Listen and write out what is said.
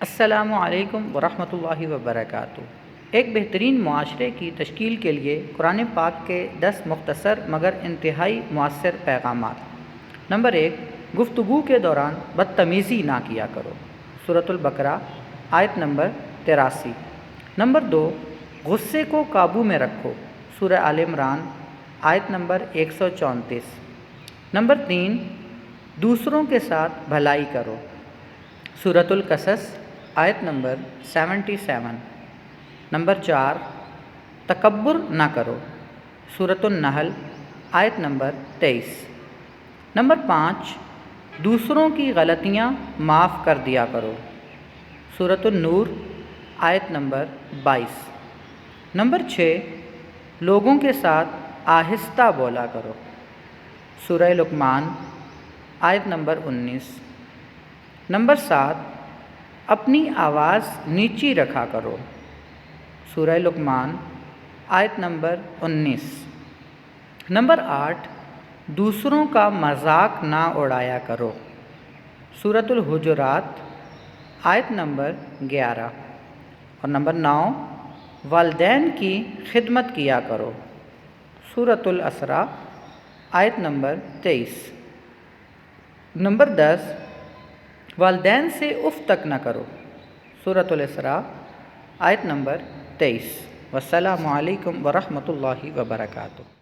السلام علیکم ورحمۃ اللہ وبرکاتہ۔ ایک بہترین معاشرے کی تشکیل کے لیے قرآن پاک کے 10 مختصر مگر انتہائی مؤثر پیغامات۔ نمبر 1، گفتگو کے دوران بدتمیزی نہ کیا کرو، سورۃ البقرہ آیت نمبر 83۔ نمبر 2، غصے کو قابو میں رکھو، سورہ آل عمران آیت نمبر 134۔ نمبر 3، دوسروں کے ساتھ بھلائی کرو، سورۃ القصص آیت نمبر 77۔ نمبر 4، تکبر نہ کرو، سورۃ النحل آیت نمبر 23۔ نمبر 5، دوسروں کی غلطیاں معاف کر دیا کرو، سورۃ النور آیت نمبر 22۔ نمبر 6، لوگوں کے ساتھ آہستہ بولا کرو، سورہ لقمان آیت نمبر 19۔ نمبر 7، اپنی آواز نیچی رکھا کرو، سورہ لقمان آیت نمبر 19۔ نمبر 8، دوسروں کا مذاق نہ اڑایا کرو، سورۃ الحجرات آیت نمبر 11۔ اور نمبر 9، والدین کی خدمت کیا کرو، سورۃ الاسراء آیت نمبر 23۔ نمبر 10، والدین سے اف تک نہ کرو، سورۃ الاسراء آیت نمبر 23۔ والسلام علیکم ورحمۃ اللہ وبرکاتہ۔